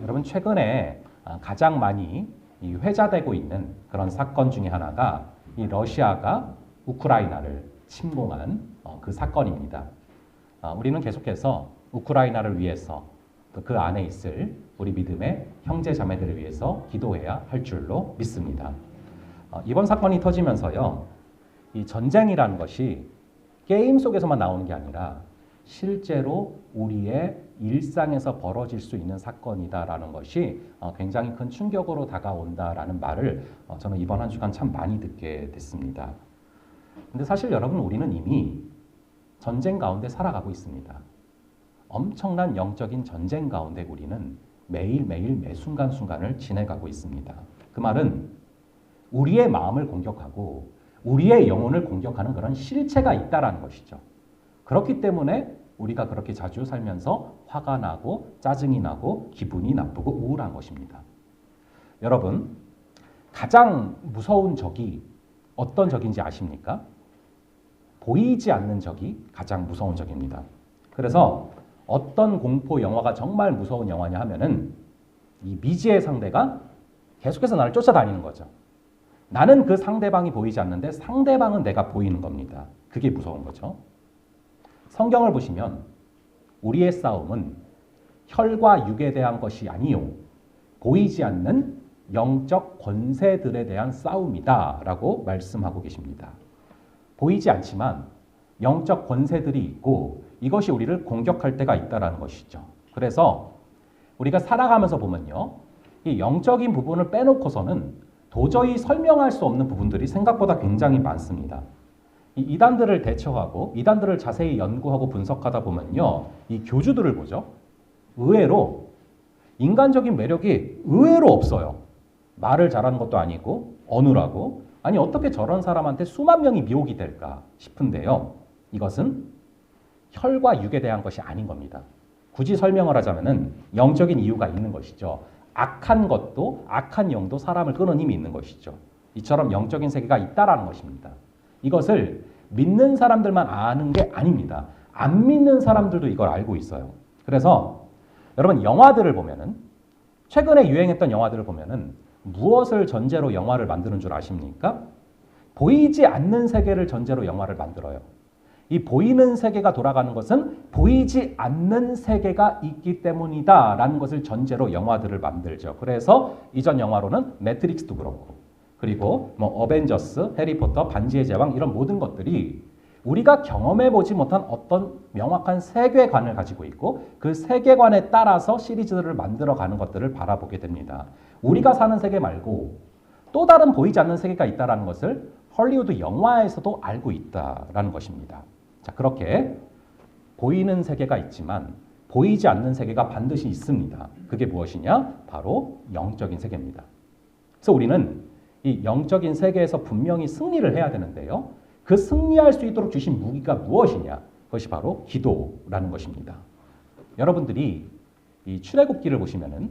여러분 최근에 가장 많이 이 회자되고 있는 그런 사건 중에 하나가 이 러시아가 우크라이나를 침공한 그 사건입니다. 우리는 계속해서 우크라이나를 위해서 또 그 안에 있을 우리 믿음의 형제 자매들을 위해서 기도해야 할 줄로 믿습니다. 이번 사건이 터지면서요, 이 전쟁이라는 것이 게임 속에서만 나오는 게 아니라 실제로 우리의 일상에서 벌어질 수 있는 사건이다라는 것이 굉장히 큰 충격으로 다가온다라는 말을 저는 이번 한 주간 참 많이 듣게 됐습니다. 근데 사실 여러분, 우리는 이미 전쟁 가운데 살아가고 있습니다. 엄청난 영적인 전쟁 가운데 우리는 매일매일 매 순간순간을 지내가고 있습니다. 그 말은 우리의 마음을 공격하고 우리의 영혼을 공격하는 그런 실체가 있다라는 것이죠. 그렇기 때문에 우리가 그렇게 자주 살면서 화가 나고 짜증이 나고 기분이 나쁘고 우울한 것입니다. 여러분, 가장 무서운 적이 어떤 적인지 아십니까? 보이지 않는 적이 가장 무서운 적입니다. 그래서 어떤 공포 영화가 정말 무서운 영화냐 하면은 이 미지의 상대가 계속해서 나를 쫓아다니는 거죠. 나는 그 상대방이 보이지 않는데 상대방은 내가 보이는 겁니다. 그게 무서운 거죠. 성경을 보시면 우리의 싸움은 혈과 육에 대한 것이 아니요 보이지 않는 영적 권세들에 대한 싸움이다 라고 말씀하고 계십니다. 보이지 않지만 영적 권세들이 있고 이것이 우리를 공격할 때가 있다는 것이죠. 그래서 우리가 살아가면서 보면요, 이 영적인 부분을 빼놓고서는 도저히 설명할 수 없는 부분들이 생각보다 굉장히 많습니다. 이 이단들을 대처하고 이단들을 자세히 연구하고 분석하다 보면요, 이 교주들을 보죠. 의외로 인간적인 매력이 의외로 없어요. 말을 잘하는 것도 아니고 어눌하고, 아니 어떻게 저런 사람한테 수만 명이 미혹이 될까 싶은데요. 이것은 혈과 육에 대한 것이 아닌 겁니다. 굳이 설명을 하자면은 영적인 이유가 있는 것이죠. 악한 것도 악한 영도 사람을 끄는 힘이 있는 것이죠. 이처럼 영적인 세계가 있다라는 것입니다. 이것을 믿는 사람들만 아는 게 아닙니다. 안 믿는 사람들도 이걸 알고 있어요. 그래서 여러분, 영화들을 보면은, 최근에 유행했던 영화들을 보면은 무엇을 전제로 영화를 만드는 줄 아십니까? 보이지 않는 세계를 전제로 영화를 만들어요. 이 보이는 세계가 돌아가는 것은 보이지 않는 세계가 있기 때문이다라는 것을 전제로 영화들을 만들죠. 그래서 이전 영화로는 매트릭스도 그렇고, 그리고 뭐 어벤져스, 해리포터, 반지의 제왕 이런 모든 것들이 우리가 경험해보지 못한 어떤 명확한 세계관을 가지고 있고 그 세계관에 따라서 시리즈를 만들어가는 것들을 바라보게 됩니다. 우리가 사는 세계 말고 또 다른 보이지 않는 세계가 있다는 것을 헐리우드 영화에서도 알고 있다는 것입니다. 자, 그렇게 보이는 세계가 있지만 보이지 않는 세계가 반드시 있습니다. 그게 무엇이냐? 바로 영적인 세계입니다. 그래서 우리는 이 영적인 세계에서 분명히 승리를 해야 되는데요. 그 승리할 수 있도록 주신 무기가 무엇이냐? 그것이 바로 기도라는 것입니다. 여러분들이 이 출애굽기를 보시면은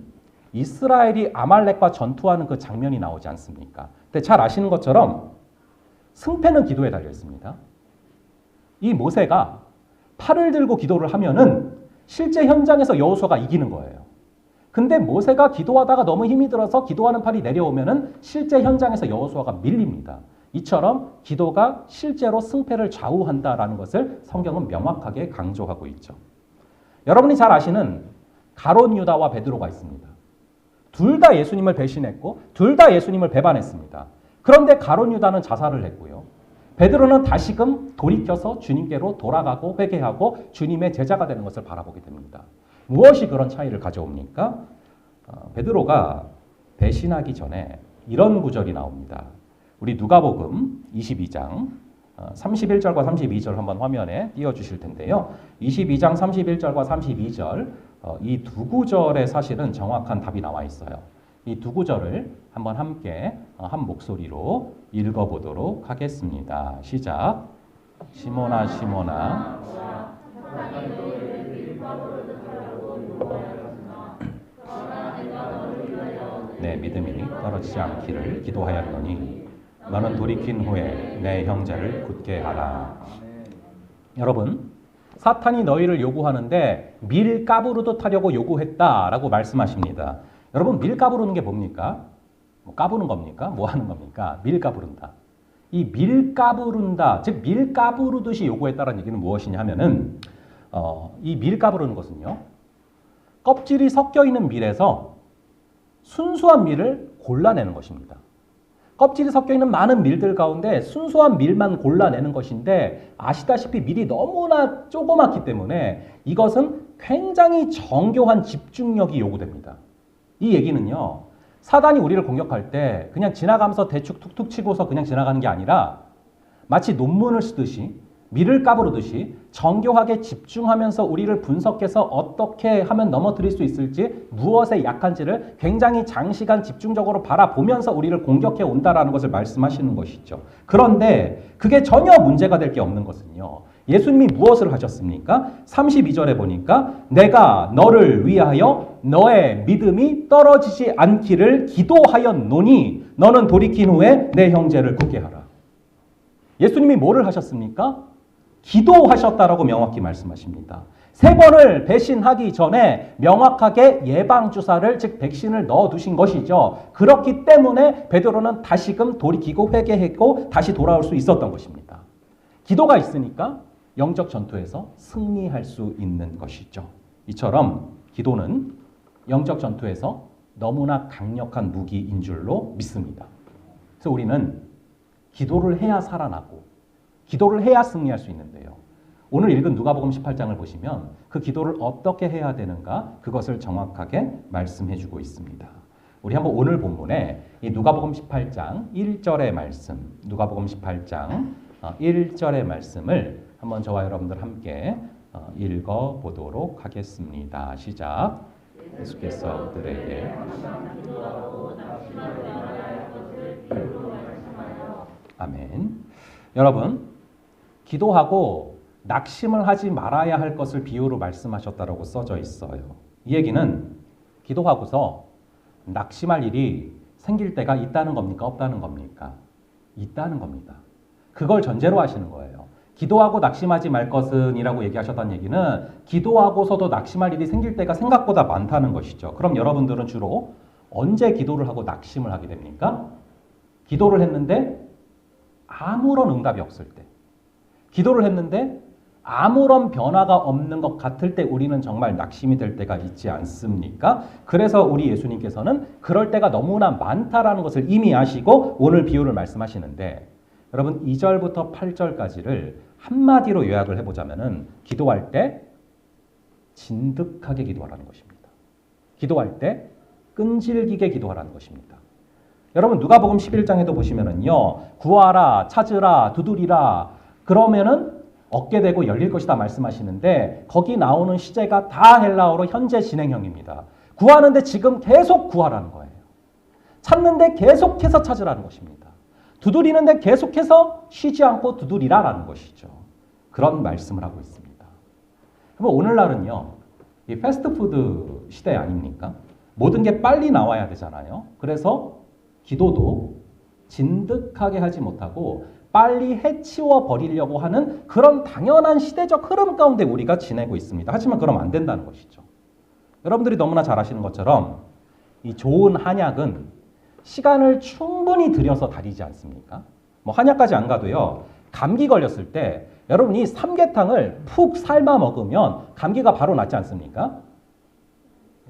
이스라엘이 아말렉과 전투하는 그 장면이 나오지 않습니까? 근데 잘 아시는 것처럼 승패는 기도에 달려 있습니다. 이 모세가 팔을 들고 기도를 하면은 실제 현장에서 여호수아가 이기는 거예요. 근데 모세가 기도하다가 너무 힘이 들어서 기도하는 팔이 내려오면은 실제 현장에서 여호수아가 밀립니다. 이처럼 기도가 실제로 승패를 좌우한다라는 것을 성경은 명확하게 강조하고 있죠. 여러분이 잘 아시는 가룟 유다와 베드로가 있습니다. 둘 다 예수님을 배신했고 둘 다 예수님을 배반했습니다. 그런데 가룟 유다는 자살을 했고요. 베드로는 다시금 돌이켜서 주님께로 돌아가고 회개하고 주님의 제자가 되는 것을 바라보게 됩니다. 무엇이 그런 차이를 가져옵니까? 베드로가 배신하기 전에 이런 구절이 나옵니다. 우리 누가복음 22장 31절과 32절 한번 화면에 띄워주실 텐데요. 22장 31절과 32절 이 두 구절에 사실은 정확한 답이 나와 있어요. 이 두 구절을 한번 함께 한 목소리로 읽어보도록 하겠습니다. 시작. 시몬아 시몬아 내 믿음이 떨어지지 않기를 기도하였노니 너는 돌이킨 후에 내 형제를 굳게 하라. 여러분, 사탄이 너희를 요구하는데 밀가부르도 타려고 요구했다라고 말씀하십니다. 여러분 밀가부르는 게 뭡니까? 뭐 까부는 겁니까? 뭐 하는 겁니까? 밀가부른다. 이 밀가부른다, 즉 밀가부르듯이 요구했다라는 얘기는 무엇이냐 하면은 이 밀가부르는 것은요. 껍질이 섞여 있는 밀에서 순수한 밀을 골라내는 것입니다. 껍질이 섞여 있는 많은 밀들 가운데 순수한 밀만 골라내는 것인데 아시다시피 밀이 너무나 조그맣기 때문에 이것은 굉장히 정교한 집중력이 요구됩니다. 이 얘기는요. 사단이 우리를 공격할 때 그냥 지나가면서 대충 툭툭 치고서 그냥 지나가는 게 아니라 마치 논문을 쓰듯이 밀을 까부르듯이 정교하게 집중하면서 우리를 분석해서 어떻게 하면 넘어뜨릴 수 있을지 무엇에 약한지를 굉장히 장시간 집중적으로 바라보면서 우리를 공격해 온다라는 것을 말씀하시는 것이죠. 그런데 그게 전혀 문제가 될 게 없는 것은요. 예수님이 무엇을 하셨습니까? 32절에 보니까 내가 너를 위하여 너의 믿음이 떨어지지 않기를 기도하였노니 너는 돌이킨 후에 내 형제를 굳게 하라. 예수님이 뭐를 하셨습니까? 기도하셨다라고 명확히 말씀하십니다. 3번을 배신하기 전에 명확하게 예방주사를 즉 백신을 넣어두신 것이죠. 그렇기 때문에 베드로는 다시금 돌이키고 회개했고 다시 돌아올 수 있었던 것입니다. 기도가 있으니까 영적 전투에서 승리할 수 있는 것이죠. 이처럼 기도는 영적 전투에서 너무나 강력한 무기인 줄로 믿습니다. 그래서 우리는 기도를 해야 살아나고 기도를 해야 승리할 수 있는데요. 오늘 읽은 누가복음 18장을 보시면 그 기도를 어떻게 해야 되는가 그것을 정확하게 말씀해 주고 있습니다. 우리 한번 오늘 본문에 이 누가복음 18장 1절의 말씀, 누가복음 18장 1절의 말씀을 한번 저와 여러분들 함께 읽어보도록 하겠습니다. 시작. 예수께서 그들에게 아멘. 여러분, 기도하고 낙심을 하지 말아야 할 것을 비유로 말씀하셨다라고 써져 있어요. 이 얘기는 기도하고서 낙심할 일이 생길 때가 있다는 겁니까? 없다는 겁니까? 있다는 겁니다. 그걸 전제로 하시는 거예요. 기도하고 낙심하지 말 것은 이라고 얘기하셨다는 얘기는 기도하고서도 낙심할 일이 생길 때가 생각보다 많다는 것이죠. 그럼 여러분들은 주로 언제 기도를 하고 낙심을 하게 됩니까? 기도를 했는데 아무런 응답이 없을 때, 기도를 했는데 아무런 변화가 없는 것 같을 때 우리는 정말 낙심이 될 때가 있지 않습니까? 그래서 우리 예수님께서는 그럴 때가 너무나 많다라는 것을 이미 아시고 오늘 비유를 말씀하시는데 여러분 2절부터 8절까지를 한마디로 요약을 해보자면은 기도할 때 진득하게 기도하라는 것입니다. 기도할 때 끈질기게 기도하라는 것입니다. 여러분 누가복음 11장에도 보시면은요. 구하라, 찾으라, 두드리라 그러면은 얻게 되고 열릴 것이다 말씀하시는데 거기 나오는 시제가 다 헬라어로 현재 진행형입니다. 구하는데 지금 계속 구하라는 거예요. 찾는데 계속해서 찾으라는 것입니다. 두드리는데 계속해서 쉬지 않고 두드리라라는 것이죠. 그런 말씀을 하고 있습니다. 그럼 오늘날은요. 이 패스트푸드 시대 아닙니까? 모든 게 빨리 나와야 되잖아요. 그래서 기도도 진득하게 하지 못하고 빨리 해치워 버리려고 하는 그런 당연한 시대적 흐름 가운데 우리가 지내고 있습니다. 하지만 그러면 안 된다는 것이죠. 여러분들이 너무나 잘 아시는 것처럼 이 좋은 한약은 시간을 충분히 들여서 다리지 않습니까? 뭐 한약까지 안 가도요. 감기 걸렸을 때 여러분 이 삼계탕을 푹 삶아 먹으면 감기가 바로 낫지 않습니까?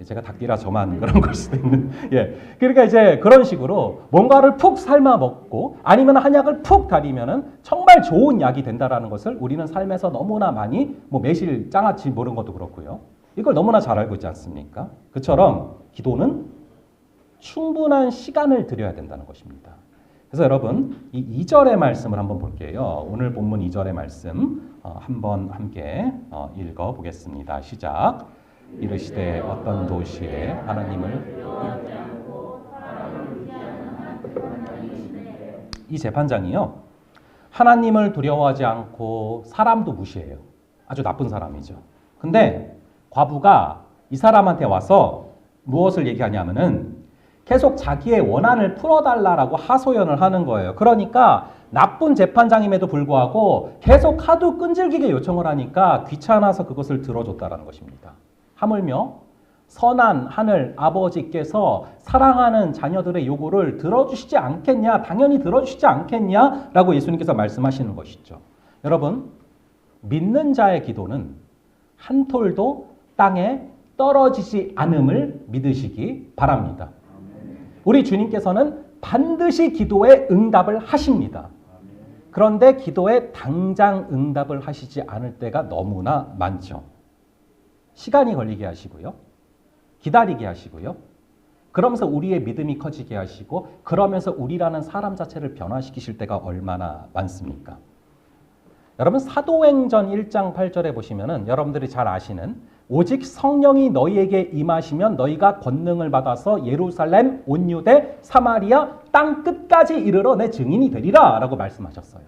제가 닭띠라 저만 그런 걸 수도 있는. 예. 그러니까 이제 그런 식으로 뭔가를 푹 삶아 먹고 아니면 한약을 푹 다리면은 정말 좋은 약이 된다라는 것을 우리는 삶에서 너무나 많이 뭐 매실 장아찌 모르는 것도 그렇고요. 이걸 너무나 잘 알고 있지 않습니까? 그처럼 기도는 충분한 시간을 들여야 된다는 것입니다. 그래서 여러분 이 2절의 말씀을 한번 볼게요. 오늘 본문 2절의 말씀 한번 함께 읽어보겠습니다. 시작. 이르시되 어떤 도시에 하나님을 이 재판장이요. 하나님을 두려워하지 않고 사람도 무시해요. 아주 나쁜 사람이죠. 근데 과부가 이 사람한테 와서 무엇을 얘기하냐면은 계속 자기의 원한을 풀어달라고 하소연을 하는 거예요. 그러니까 나쁜 재판장임에도 불구하고 계속 하도 끈질기게 요청을 하니까 귀찮아서 그것을 들어줬다라는 것입니다. 하물며 선한 하늘 아버지께서 사랑하는 자녀들의 요구를 들어주시지 않겠냐, 당연히 들어주시지 않겠냐라고 예수님께서 말씀하시는 것이죠. 여러분, 믿는 자의 기도는 한 톨도 땅에 떨어지지 않음을 믿으시기 바랍니다. 우리 주님께서는 반드시 기도에 응답을 하십니다. 그런데 기도에 당장 응답을 하시지 않을 때가 너무나 많죠. 시간이 걸리게 하시고요. 기다리게 하시고요. 그러면서 우리의 믿음이 커지게 하시고 그러면서 우리라는 사람 자체를 변화시키실 때가 얼마나 많습니까? 여러분 사도행전 1장 8절에 보시면은 여러분들이 잘 아시는 오직 성령이 너희에게 임하시면 너희가 권능을 받아서 예루살렘, 온 유대, 사마리아 땅 끝까지 이르러 내 증인이 되리라 라고 말씀하셨어요.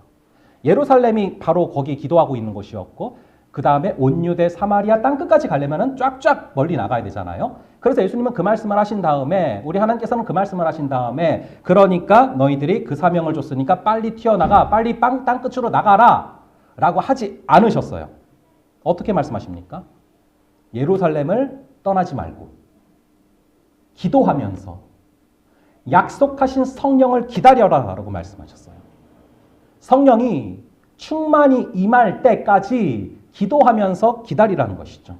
예루살렘이 바로 거기 기도하고 있는 곳이었고 그 다음에 온 유대, 사마리아 땅 끝까지 가려면은 쫙쫙 멀리 나가야 되잖아요. 그래서 예수님은 그 말씀을 하신 다음에 우리 하나님께서는 그 말씀을 하신 다음에 그러니까 너희들이 그 사명을 줬으니까 빨리 튀어나가 빨리 땅 끝으로 나가라 라고 하지 않으셨어요. 어떻게 말씀하십니까? 예루살렘을 떠나지 말고 기도하면서 약속하신 성령을 기다려라 라고 말씀하셨어요. 성령이 충만히 임할 때까지 기도하면서 기다리라는 것이죠.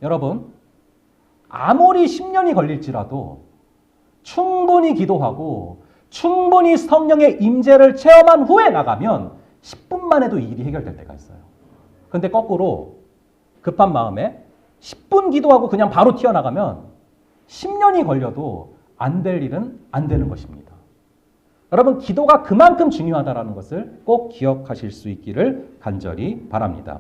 여러분, 아무리 10년이 걸릴지라도 충분히 기도하고 충분히 성령의 임재를 체험한 후에 나가면 10분만 해도 이 일이 해결될 때가 있어요. 근데 거꾸로 급한 마음에 10분 기도하고 그냥 바로 튀어나가면 10년이 걸려도 안 될 일은 안 되는 것입니다. 여러분, 기도가 그만큼 중요하다는 것을 꼭 기억하실 수 있기를 간절히 바랍니다.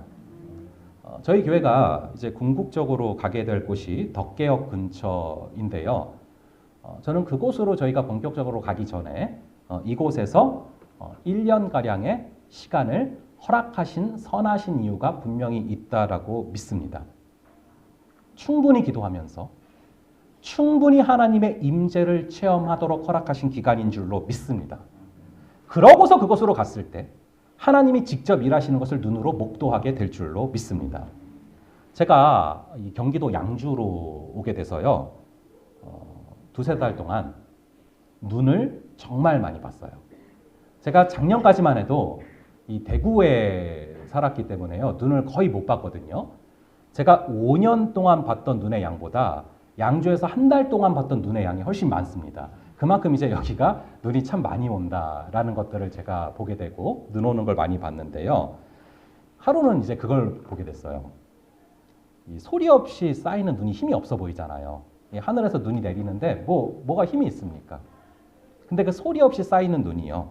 저희 교회가 이제 궁극적으로 가게 될 곳이 덕계역 근처인데요. 저는 그곳으로 저희가 본격적으로 가기 전에 이곳에서 1년가량의 시간을 허락하신 선하신 이유가 분명히 있다라고 믿습니다. 충분히 기도하면서 충분히 하나님의 임재를 체험하도록 허락하신 기간인 줄로 믿습니다. 그러고서 그곳으로 갔을 때 하나님이 직접 일하시는 것을 눈으로 목도하게 될 줄로 믿습니다. 제가 이 경기도 양주로 오게 돼서요. 두세 달 동안 눈을 정말 많이 봤어요. 제가 작년까지만 해도 이 대구에 살았기 때문에요. 눈을 거의 못 봤거든요. 제가 5년 동안 봤던 눈의 양보다 양주에서 한 달 동안 봤던 눈의 양이 훨씬 많습니다. 그만큼 이제 여기가 눈이 참 많이 온다라는 것들을 제가 보게 되고 눈 오는 걸 많이 봤는데요. 하루는 이제 그걸 보게 됐어요. 이 소리 없이 쌓이는 눈이 힘이 없어 보이잖아요. 이 하늘에서 눈이 내리는데 뭐가 힘이 있습니까? 근데 그 소리 없이 쌓이는 눈이요.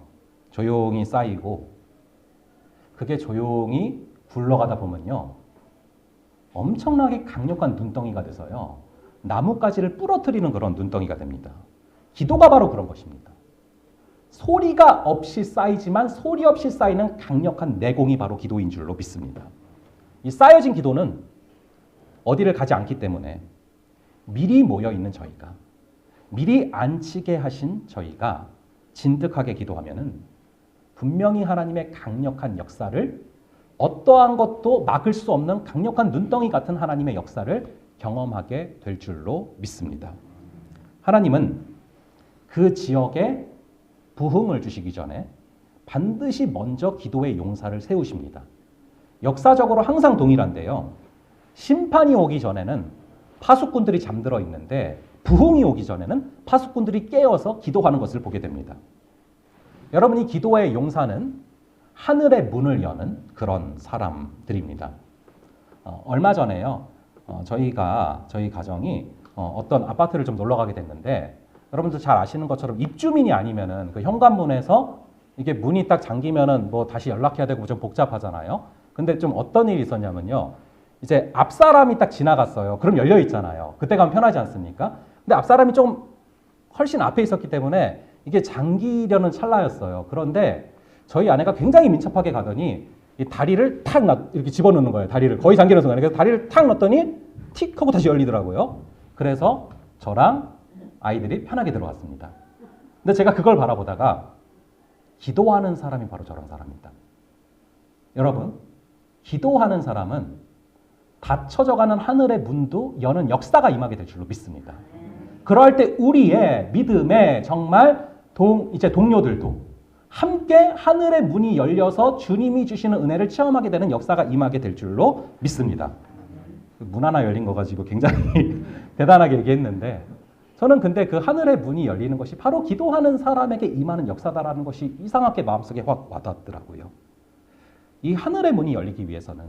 조용히 쌓이고 그게 조용히 굴러가다 보면요. 엄청나게 강력한 눈덩이가 돼서요. 나뭇가지를 부러뜨리는 그런 눈덩이가 됩니다. 기도가 바로 그런 것입니다. 소리가 없이 쌓이지만 소리 없이 쌓이는 강력한 내공이 바로 기도인 줄로 믿습니다. 이 쌓여진 기도는 어디를 가지 않기 때문에 미리 모여있는 저희가 미리 앉히게 하신 저희가 진득하게 기도하면은 분명히 하나님의 강력한 역사를 어떠한 것도 막을 수 없는 강력한 눈덩이 같은 하나님의 역사를 경험하게 될 줄로 믿습니다. 하나님은 그 지역에 부흥을 주시기 전에 반드시 먼저 기도의 용사를 세우십니다. 역사적으로 항상 동일한데요. 심판이 오기 전에는 파수꾼들이 잠들어 있는데 부흥이 오기 전에는 파수꾼들이 깨어서 기도하는 것을 보게 됩니다. 여러분, 이 기도의 용사는 하늘의 문을 여는 그런 사람들입니다. 얼마 전에요. 저희 가정이 어떤 아파트를 좀 놀러 가게 됐는데 여러분들 잘 아시는 것처럼 입주민이 아니면은 그 현관문에서 이게 문이 딱 잠기면은 뭐 다시 연락해야 되고 좀 복잡하잖아요. 근데 좀 어떤 일이 있었냐면요. 이제 앞 사람이 딱 지나갔어요. 그럼 열려 있잖아요. 그때 가면 편하지 않습니까? 근데 앞 사람이 좀 훨씬 앞에 있었기 때문에 이게 잠기려는 찰나였어요. 그런데 저희 아내가 굉장히 민첩하게 가더니 이 다리를 탁 이렇게 집어넣는 거예요. 다리를 거의 잠기는 순간에. 그래서 다리를 탁 넣었더니 틱 하고 다시 열리더라고요. 그래서 저랑 아이들이 편하게 들어갔습니다. 근데 제가 그걸 바라보다가 기도하는 사람이 바로 저런 사람입니다. 여러분, 기도하는 사람은 닫혀져가는 하늘의 문도 여는 역사가 임하게 될 줄로 믿습니다. 그럴 때 우리의 믿음에 정말 이제 동료들도 함께 하늘의 문이 열려서 주님이 주시는 은혜를 체험하게 되는 역사가 임하게 될 줄로 믿습니다. 문 하나 열린 거 가지고 굉장히 대단하게 얘기했는데, 저는 근데 그 하늘의 문이 열리는 것이 바로 기도하는 사람에게 임하는 역사다라는 것이 이상하게 마음속에 확 와닿더라고요. 이 하늘의 문이 열리기 위해서는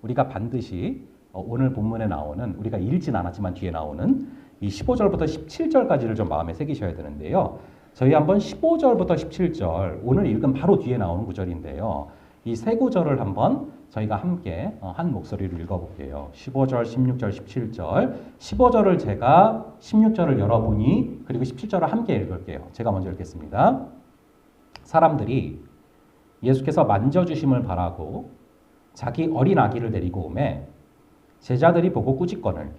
우리가 반드시 오늘 본문에 나오는, 우리가 읽진 않았지만 뒤에 나오는 이 15절부터 17절까지를 좀 마음에 새기셔야 되는데요. 저희 한번 15절부터 17절, 오늘 읽은 바로 뒤에 나오는 구절인데요. 이 세 구절을 한번 저희가 함께 한 목소리로 읽어볼게요. 15절, 16절, 17절. 15절을 제가, 16절을 여러분이, 그리고 17절을 함께 읽을게요. 제가 먼저 읽겠습니다. 사람들이 예수께서 만져주심을 바라고 자기 어린 아기를 데리고 오매 제자들이 보고 꾸짖거늘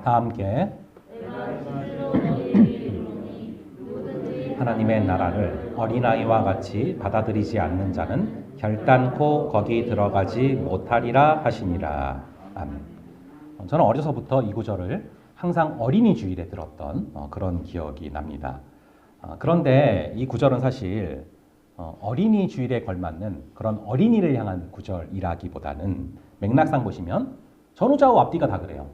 다 함께 하나님의 나라를 어린아이와 같이 받아들이지 않는 자는 결단코 거기 들어가지 못하리라 하시니라. 아멘. 저는 어려서부터 이 구절을 항상 어린이 주일에 들었던 그런 기억이 납니다. 그런데 이 구절은 사실 어린이 주일에 걸맞는 그런 어린이를 향한 구절이라기보다는 맥락상 보시면 전후좌우 앞뒤가 다 그래요.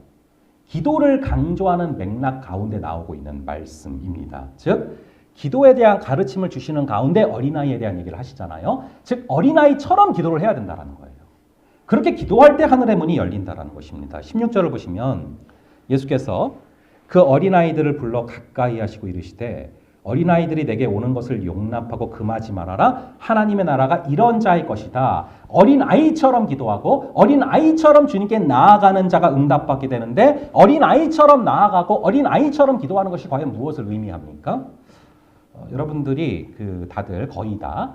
기도를 강조하는 맥락 가운데 나오고 있는 말씀입니다. 즉 기도에 대한 가르침을 주시는 가운데 어린아이에 대한 얘기를 하시잖아요. 즉 어린아이처럼 기도를 해야 된다는 거예요. 그렇게 기도할 때 하늘의 문이 열린다는 것입니다. 16절을 보시면 예수께서 그 어린아이들을 불러 가까이 하시고 이르시되 어린아이들이 내게 오는 것을 용납하고 금하지 말아라. 하나님의 나라가 이런 자의 것이다. 어린아이처럼 기도하고 어린아이처럼 주님께 나아가는 자가 응답받게 되는데 어린아이처럼 나아가고 어린아이처럼 기도하는 것이 과연 무엇을 의미합니까? 여러분들이 다들 거의 다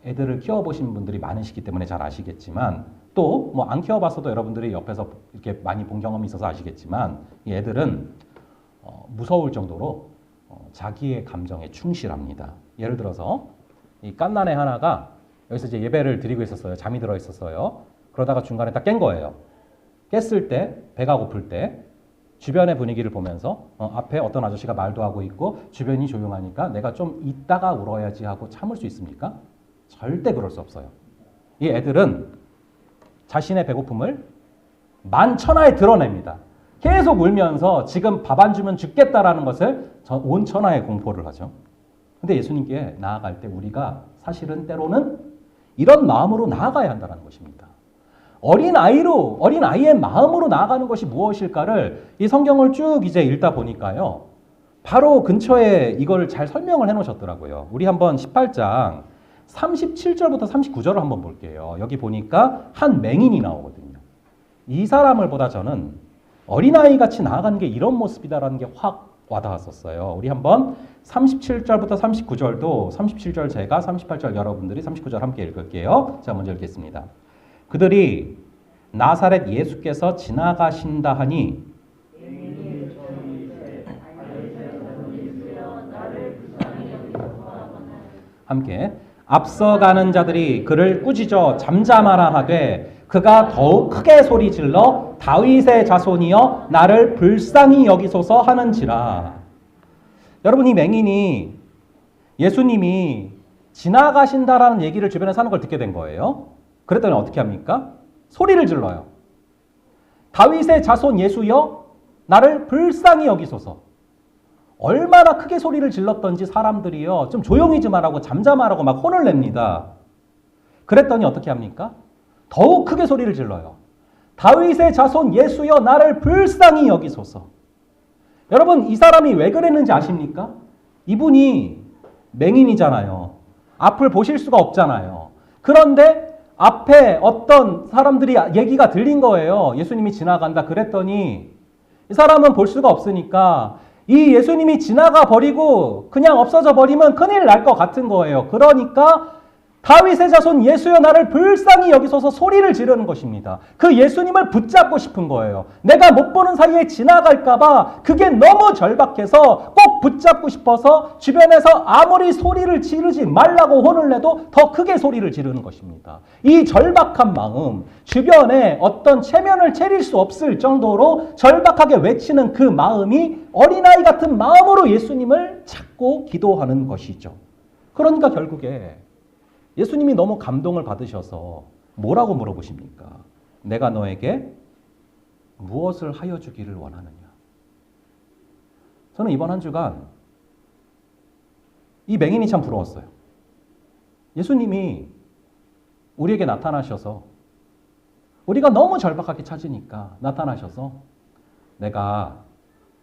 애들을 키워보신 분들이 많으시기 때문에 잘 아시겠지만 또 뭐 안 키워봤어도 여러분들이 옆에서 이렇게 많이 본 경험이 있어서 아시겠지만 이 애들은 무서울 정도로 자기의 감정에 충실합니다. 예를 들어서 이 갓난애 하나가 여기서 이제 예배를 드리고 있었어요. 잠이 들어 있었어요. 그러다가 중간에 딱 깬 거예요. 깼을 때 배가 고플 때 주변의 분위기를 보면서 앞에 어떤 아저씨가 말도 하고 있고 주변이 조용하니까 내가 좀 있다가 울어야지 하고 참을 수 있습니까? 절대 그럴 수 없어요. 이 애들은 자신의 배고픔을 만천하에 드러냅니다. 계속 울면서 지금 밥 안 주면 죽겠다라는 것을 온 천하에 공포를 하죠. 근데 예수님께 나아갈 때 우리가 사실은 때로는 이런 마음으로 나아가야 한다는 것입니다. 어린아이의 마음으로 나아가는 것이 무엇일까를 이 성경을 쭉 이제 읽다 보니까요. 바로 근처에 이걸 잘 설명을 해 놓으셨더라고요. 우리 한번 18장 37절부터 39절을 한번 볼게요. 여기 보니까 한 맹인이 나오거든요. 이 사람을 보다 저는 어린아이 같이 나아가는 게 이런 모습이다라는 게 확 와닿았었어요. 우리 한번 37절부터 39절도 37절 제가 38절 여러분들이 39절 함께 읽을게요. 자, 먼저 읽겠습니다. 그들이 나사렛 예수께서 지나가신다 하니 함께 앞서가는 자들이 그를 꾸짖어 잠잠하라 하되 그가 더욱 크게 소리질러 다윗의 자손이여 나를 불쌍히 여기소서 하는지라. 여러분 이 맹인이 예수님이 지나가신다라는 얘기를 주변에서 하는 걸 듣게 된 거예요. 그랬더니 어떻게 합니까? 소리를 질러요. 다윗의 자손 예수여 나를 불쌍히 여기소서. 얼마나 크게 소리를 질렀던지 사람들이요. 좀 조용히 좀 하라고 잠잠하라고 막 혼을 냅니다. 그랬더니 어떻게 합니까? 더욱 크게 소리를 질러요. 다윗의 자손 예수여 나를 불쌍히 여기소서. 여러분 이 사람이 왜 그랬는지 아십니까? 이분이 맹인이잖아요. 앞을 보실 수가 없잖아요. 그런데 앞에 어떤 사람들이 얘기가 들린 거예요. 예수님이 지나간다 그랬더니 이 사람은 볼 수가 없으니까 이 예수님이 지나가 버리고 그냥 없어져 버리면 큰일 날 것 같은 거예요. 그러니까 다윗의 자손 예수여 나를 불쌍히 여기소서 소리를 지르는 것입니다. 그 예수님을 붙잡고 싶은 거예요. 내가 못 보는 사이에 지나갈까 봐 그게 너무 절박해서 꼭 붙잡고 싶어서 주변에서 아무리 소리를 지르지 말라고 혼을 내도 더 크게 소리를 지르는 것입니다. 이 절박한 마음, 주변에 어떤 체면을 차릴 수 없을 정도로 절박하게 외치는 그 마음이 어린아이 같은 마음으로 예수님을 찾고 기도하는 것이죠. 그러니까 결국에 예수님이 너무 감동을 받으셔서 뭐라고 물어보십니까? 내가 너에게 무엇을 하여 주기를 원하느냐? 저는 이번 한 주간 이 맹인이 참 부러웠어요. 예수님이 우리에게 나타나셔서 우리가 너무 절박하게 찾으니까 나타나셔서 내가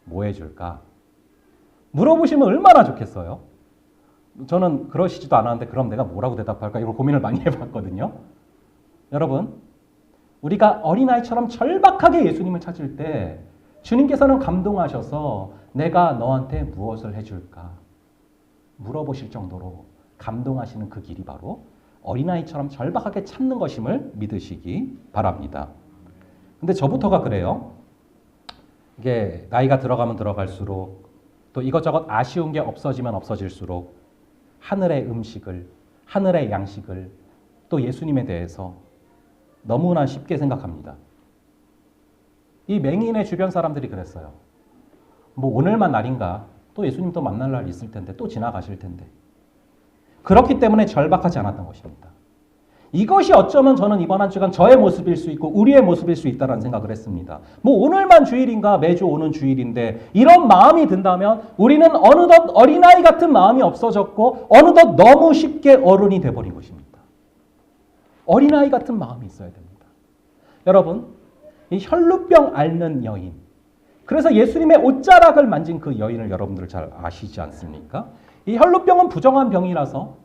뭐 해줄까? 물어보시면 얼마나 좋겠어요? 저는 그러시지도 않았는데 그럼 내가 뭐라고 대답할까? 이걸 고민을 많이 해봤거든요. 여러분, 우리가 어린아이처럼 절박하게 예수님을 찾을 때 주님께서는 감동하셔서 내가 너한테 무엇을 해줄까? 물어보실 정도로 감동하시는 그 길이 바로 어린아이처럼 절박하게 찾는 것임을 믿으시기 바랍니다. 근데 저부터가 그래요. 이게 나이가 들어가면 들어갈수록 또 이것저것 아쉬운 게 없어지면 없어질수록 하늘의 음식을, 하늘의 양식을 또 예수님에 대해서 너무나 쉽게 생각합니다. 이 맹인의 주변 사람들이 그랬어요. 뭐 오늘만 날인가? 또 예수님 또 만날 날 있을 텐데 또 지나가실 텐데. 그렇기 때문에 절박하지 않았던 것입니다. 이것이 어쩌면 저는 이번 한 주간 저의 모습일 수 있고 우리의 모습일 수 있다는 생각을 했습니다. 뭐 오늘만 주일인가 매주 오는 주일인데 이런 마음이 든다면 우리는 어느덧 어린아이 같은 마음이 없어졌고 어느덧 너무 쉽게 어른이 돼버린 것입니다. 어린아이 같은 마음이 있어야 됩니다. 여러분, 이 혈루병 앓는 여인, 그래서 예수님의 옷자락을 만진 그 여인을 여러분들 잘 아시지 않습니까? 이 혈루병은 부정한 병이라서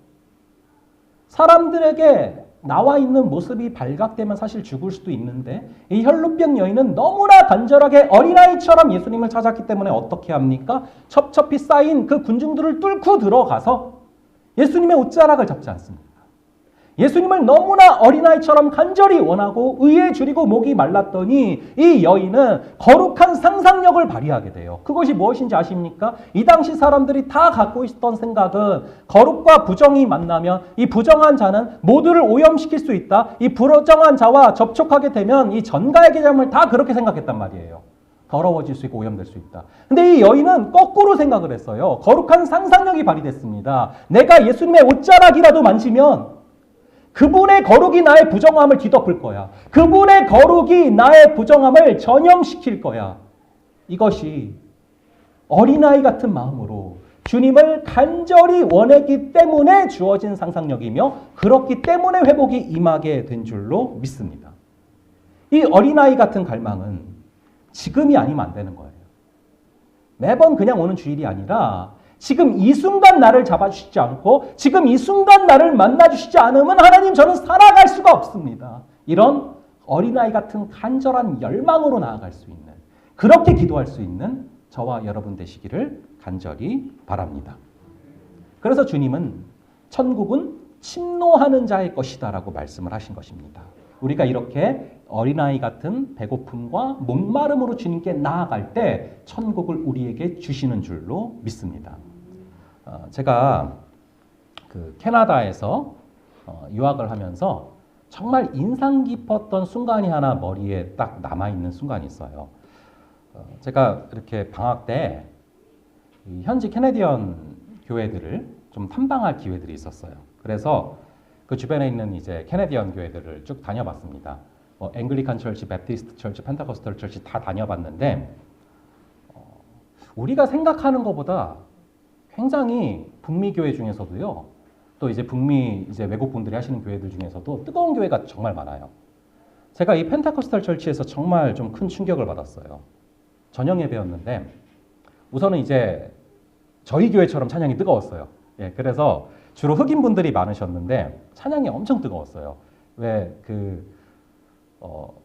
사람들에게 나와 있는 모습이 발각되면 사실 죽을 수도 있는데 이 혈루병 여인은 너무나 간절하게 어린아이처럼 예수님을 찾았기 때문에 어떻게 합니까? 첩첩이 쌓인 그 군중들을 뚫고 들어가서 예수님의 옷자락을 잡지 않습니다. 예수님을 너무나 어린아이처럼 간절히 원하고 의에 줄이고 목이 말랐더니 이 여인은 거룩한 상상력을 발휘하게 돼요. 그것이 무엇인지 아십니까? 이 당시 사람들이 다 갖고 있었던 생각은 거룩과 부정이 만나면 이 부정한 자는 모두를 오염시킬 수 있다. 이 부정한 자와 접촉하게 되면 이 전가의 개념을 다 그렇게 생각했단 말이에요. 더러워질 수 있고 오염될 수 있다. 근데 이 여인은 거꾸로 생각을 했어요. 거룩한 상상력이 발휘됐습니다. 내가 예수님의 옷자락이라도 만지면 그분의 거룩이 나의 부정함을 뒤덮을 거야. 그분의 거룩이 나의 부정함을 전염시킬 거야. 이것이 어린아이 같은 마음으로 주님을 간절히 원했기 때문에 주어진 상상력이며 그렇기 때문에 회복이 임하게 된 줄로 믿습니다. 이 어린아이 같은 갈망은 지금이 아니면 안 되는 거예요. 매번 그냥 오는 주일이 아니라 지금 이 순간 나를 잡아주시지 않고 지금 이 순간 나를 만나주시지 않으면 하나님 저는 살아갈 수가 없습니다. 이런 어린아이 같은 간절한 열망으로 나아갈 수 있는 그렇게 기도할 수 있는 저와 여러분 되시기를 간절히 바랍니다. 그래서 주님은 천국은 침노하는 자의 것이다 라고 말씀을 하신 것입니다. 우리가 이렇게 어린아이 같은 배고픔과 목마름으로 주님께 나아갈 때 천국을 우리에게 주시는 줄로 믿습니다. 제가 그 캐나다에서 유학을 하면서 정말 인상 깊었던 순간이 하나 머리에 딱 남아있는 순간이 있어요. 제가 이렇게 방학 때 현지 캐네디언 교회들을 좀 탐방할 기회들이 있었어요. 그래서 그 주변에 있는 이제 캐네디언 교회들을 쭉 다녀봤습니다. 앵글리칸 철치, 배프티스트 철치, 펜타코스탈 철치 다 다녀봤는데 우리가 생각하는 것보다 굉장히 북미 교회 중에서도요. 또 이제 북미 이제 외국 분들이 하시는 교회들 중에서도 뜨거운 교회가 정말 많아요. 제가 이 펜타코스탈 철치에서 정말 좀 큰 충격을 받았어요. 저녁 예배였는데 우선은 이제 저희 교회처럼 찬양이 뜨거웠어요. 예, 그래서 주로 흑인 분들이 많으셨는데 찬양이 엄청 뜨거웠어요. 왜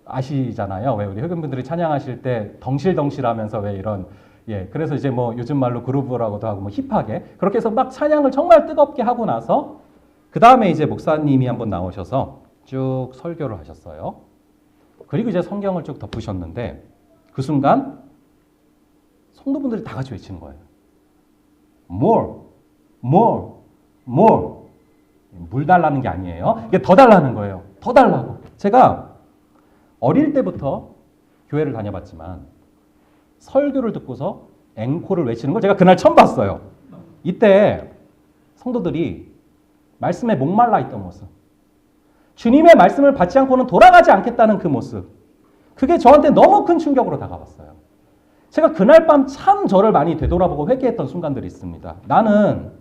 아시잖아요. 왜 우리 흑인 분들이 찬양하실 때 덩실덩실하면서 왜 이런 그래서 이제 뭐 요즘 말로 그루브라고도 하고 뭐 힙하게 그렇게 해서 막 찬양을 정말 뜨겁게 하고 나서 그 다음에 이제 목사님이 한번 나오셔서 쭉 설교를 하셨어요. 그리고 이제 성경을 쭉 덮으셨는데 그 순간 성도분들이 다 같이 외치는 거예요. More, more, more. 물 달라는 게 아니에요. 이게 더 달라는 거예요. 더 달라고. 제가 어릴 때부터 교회를 다녀봤지만 설교를 듣고서 앵콜을 외치는 걸 제가 그날 처음 봤어요. 이때 성도들이 말씀에 목말라 있던 모습, 주님의 말씀을 받지 않고는 돌아가지 않겠다는 그 모습, 그게 저한테 너무 큰 충격으로 다가왔어요. 제가 그날 밤 참 저를 많이 되돌아보고 회개했던 순간들이 있습니다. 나는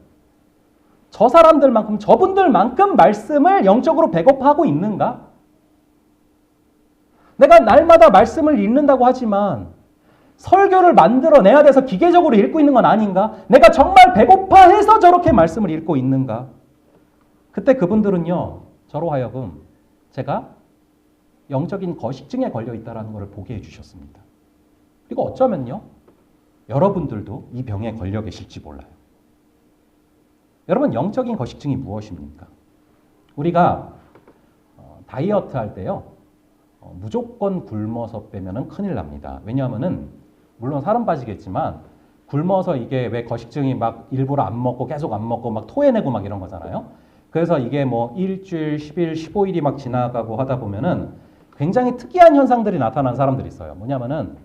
저 사람들만큼, 저분들만큼 말씀을 영적으로 배고파하고 있는가? 내가 날마다 말씀을 읽는다고 하지만 설교를 만들어내야 돼서 기계적으로 읽고 있는 건 아닌가? 내가 정말 배고파해서 저렇게 말씀을 읽고 있는가? 그때 그분들은요, 저로 하여금 제가 영적인 거식증에 걸려 있다는 것을 보게 해주셨습니다. 그리고 어쩌면요, 여러분들도 이 병에 걸려 계실지 몰라요. 여러분, 영적인 거식증이 무엇입니까? 우리가 다이어트 할 때요, 무조건 굶어서 빼면 큰일 납니다. 왜냐하면은 물론 살은 빠지겠지만 굶어서 이게 왜 거식증이 막 일부러 안 먹고 계속 안 먹고 막 토해내고 막 이런 거잖아요. 그래서 이게 뭐 일주일, 10일, 15일이 막 지나가고 하다 보면은 굉장히 특이한 현상들이 나타나는 사람들이 있어요. 뭐냐면은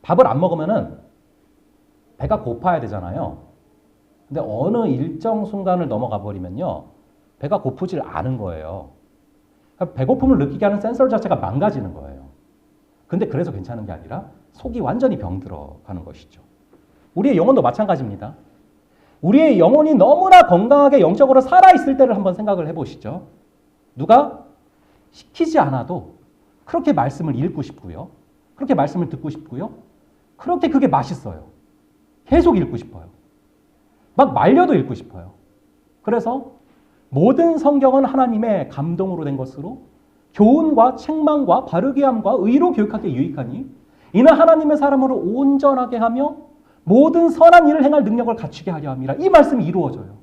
밥을 안 먹으면은 배가 고파야 되잖아요. 근데 어느 일정 순간을 넘어가 버리면요, 배가 고프질 않은 거예요. 그러니까 배고픔을 느끼게 하는 센서 자체가 망가지는 거예요. 근데 그래서 괜찮은 게 아니라 속이 완전히 병들어가는 것이죠. 우리의 영혼도 마찬가지입니다. 우리의 영혼이 너무나 건강하게 영적으로 살아있을 때를 한번 생각을 해보시죠. 누가 시키지 않아도 그렇게 말씀을 읽고 싶고요. 그렇게 말씀을 듣고 싶고요. 그렇게 그게 맛있어요. 계속 읽고 싶어요. 막 말려도 읽고 싶어요. 그래서 모든 성경은 하나님의 감동으로 된 것으로 교훈과 책망과 바르게 함과 의로 교육하기에 유익하니 이는 하나님의 사람으로 온전하게 하며 모든 선한 일을 행할 능력을 갖추게 하려 함이라. 이 말씀이 이루어져요.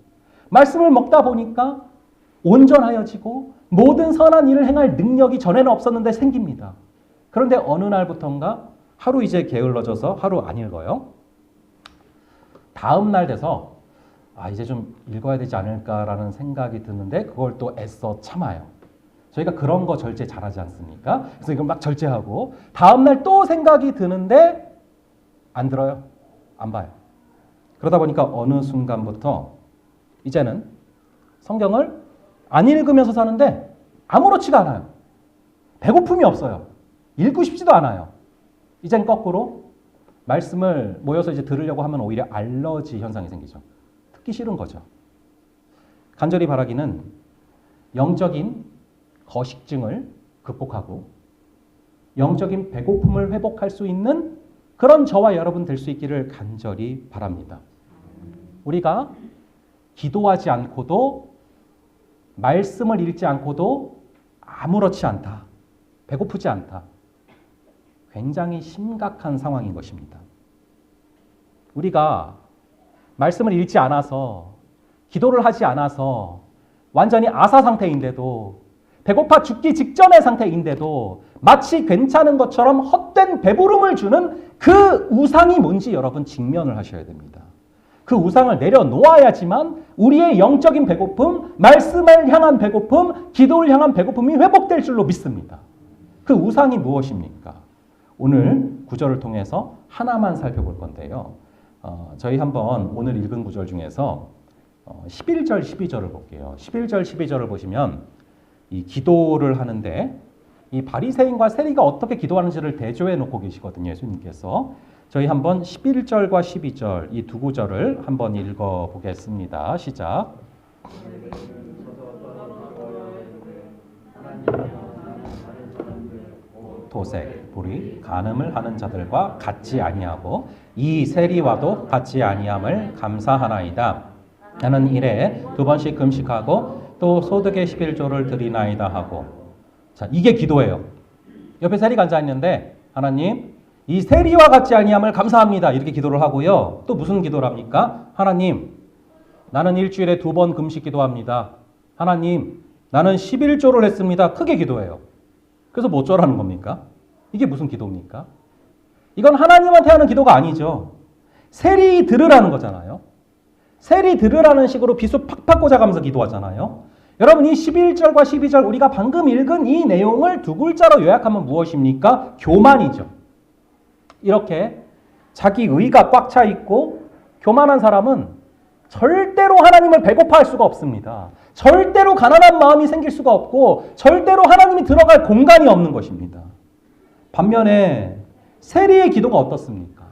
말씀을 먹다 보니까 온전하여지고 모든 선한 일을 행할 능력이 전에는 없었는데 생깁니다. 그런데 어느 날부턴가 하루 이제 게을러져서 하루 안 읽어요. 다음 날 돼서 이제 좀 읽어야 되지 않을까라는 생각이 드는데 그걸 또 애써 참아요. 저희가 그런 거 절제 잘하지 않습니까? 그래서 이걸 막 절제하고 다음 날 또 생각이 드는데 안 들어요. 안 봐요. 그러다 보니까 어느 순간부터 이제는 성경을 안 읽으면서 사는데 아무렇지가 않아요. 배고픔이 없어요. 읽고 싶지도 않아요. 이젠 거꾸로 말씀을 모여서 이제 들으려고 하면 오히려 알러지 현상이 생기죠. 듣기 싫은 거죠. 간절히 바라기는 영적인 거식증을 극복하고 영적인 배고픔을 회복할 수 있는 그런 저와 여러분 될 수 있기를 간절히 바랍니다. 우리가 기도하지 않고도 말씀을 읽지 않고도 아무렇지 않다. 배고프지 않다. 굉장히 심각한 상황인 것입니다. 우리가 말씀을 읽지 않아서 기도를 하지 않아서 완전히 아사 상태인데도 배고파 죽기 직전의 상태인데도 마치 괜찮은 것처럼 헛된 배부름을 주는 그 우상이 뭔지 여러분 직면을 하셔야 됩니다. 그 우상을 내려놓아야지만 우리의 영적인 배고픔, 말씀을 향한 배고픔, 기도를 향한 배고픔이 회복될 줄로 믿습니다. 그 우상이 무엇입니까? 오늘 구절을 통해서 하나만 살펴볼 건데요. 저희 한번 오늘 읽은 구절 중에서 11절, 12절을 볼게요. 11절, 12절을 보시면 이 기도를 하는데 이 바리새인과 세리가 어떻게 기도하는지를 대조해 놓고 계시거든요. 예수님께서. 저희 한번 11절과 12절 이 두 구절을 한번 읽어 보겠습니다. 시작. 도색, 불의, 간음을 하는 자들과 같지 아니하고 이 세리와도 같지 아니함을 감사하나이다. 나는 일에 2번씩 금식하고 또 소득의 11조를 드리나이다 하고. 자, 이게 기도예요. 옆에 세리가 앉아 있는데 하나님, 이 세리와 같지 아니함을 감사합니다. 이렇게 기도를 하고요. 또 무슨 기도를 합니까? 하나님, 나는 일주일에 2번 금식 기도합니다. 하나님, 나는 11조를 했습니다. 크게 기도해요. 그래서 뭐 어쩌라는 겁니까? 이게 무슨 기도입니까? 이건 하나님한테 하는 기도가 아니죠. 세리 들으라는 거잖아요. 세리 들으라는 식으로 비수 팍팍 꽂아가면서 기도하잖아요. 여러분, 이 11절과 12절 우리가 방금 읽은 이 내용을 두 글자로 요약하면 무엇입니까? 교만이죠. 이렇게 자기 의가 꽉 차 있고 교만한 사람은 절대로 하나님을 배고파할 수가 없습니다. 절대로 가난한 마음이 생길 수가 없고 절대로 하나님이 들어갈 공간이 없는 것입니다. 반면에 세리의 기도가 어떻습니까?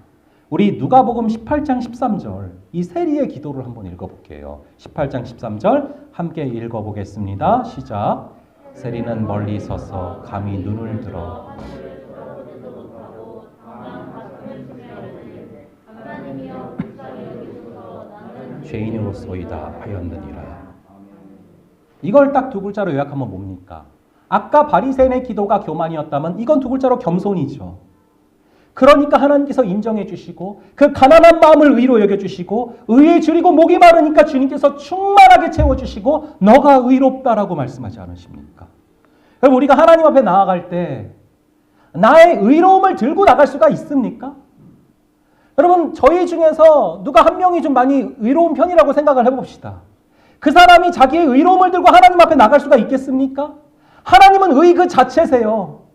우리 누가복음 18장 13절 이 세리의 기도를 한번 읽어볼게요. 18장 13절 함께 읽어보겠습니다. 시작. 세리는 멀리 서서 감히 눈을 들어 죄인으로소이다 하였느니라. 이걸 딱 두 글자로 요약하면 뭡니까? 아까 바리새인의 기도가 교만이었다면 이건 두 글자로 겸손이죠. 그러니까 하나님께서 인정해 주시고 그 가난한 마음을 의로 여겨주시고 의에 줄이고 목이 마르니까 주님께서 충만하게 채워주시고 너가 의롭다라고 말씀하지 않으십니까? 여러분, 우리가 하나님 앞에 나아갈 때 나의 의로움을 들고 나갈 수가 있습니까? 여러분, 저희 중에서 누가 한 명이 좀 많이 의로운 편이라고 생각을 해봅시다. 그 사람이 자기의 의로움을 들고 하나님 앞에 나갈 수가 있겠습니까? 하나님은 의 그 자체세요.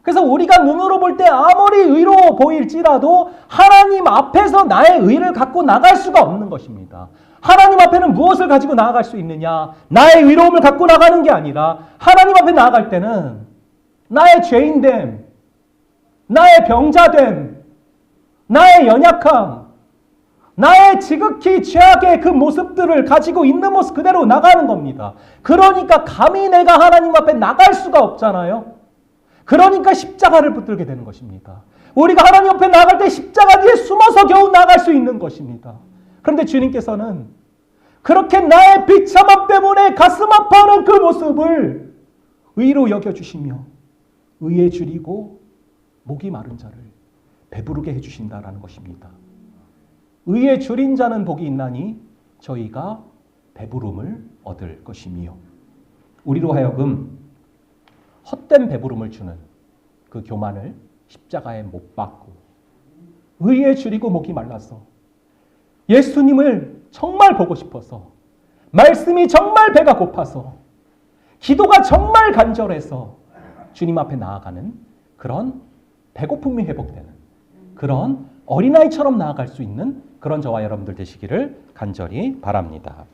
그래서 우리가 눈으로 볼 때 아무리 의로워 보일지라도 하나님 앞에서 나의 의를 갖고 나갈 수가 없는 것입니다. 하나님 앞에는 무엇을 가지고 나아갈 수 있느냐? 나의 의로움을 갖고 나가는 게 아니라 하나님 앞에 나아갈 때는 나의 죄인됨, 나의 병자됨, 나의 연약함, 나의 지극히 죄악의 그 모습들을 가지고 있는 모습 그대로 나가는 겁니다. 그러니까 감히 내가 하나님 앞에 나갈 수가 없잖아요. 그러니까 십자가를 붙들게 되는 것입니다. 우리가 하나님 앞에 나갈 때 십자가 뒤에 숨어서 겨우 나갈 수 있는 것입니다. 그런데 주님께서는 그렇게 나의 비참함 때문에 가슴 아파하는 그 모습을 의로 여겨주시며 의에 줄이고 목이 마른 자를 배부르게 해주신다라는 것입니다. 의에 줄인 자는 복이 있나니 저희가 배부름을 얻을 것이며 우리로 하여금 헛된 배부름을 주는 그 교만을 십자가에 못 박고 의에 줄이고 목이 말라서 예수님을 정말 보고 싶어서 말씀이 정말 배가 고파서 기도가 정말 간절해서 주님 앞에 나아가는 그런 배고픔이 회복되는 그런 어린아이처럼 나아갈 수 있는 그런 저와 여러분들 되시기를 간절히 바랍니다.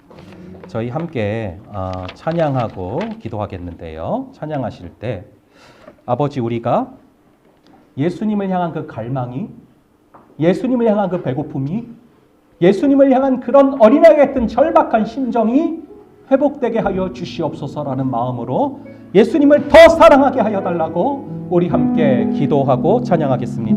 저희 함께 찬양하고 기도하겠는데요. 찬양하실 때 아버지, 우리가 예수님을 향한 그 갈망이, 예수님을 향한 그 배고픔이, 예수님을 향한 그런 어린아이 같은 절박한 심정이 회복되게 하여 주시옵소서라는 마음으로 예수님을 더 사랑하게 하여 달라고 우리 함께 기도하고 찬양하겠습니다.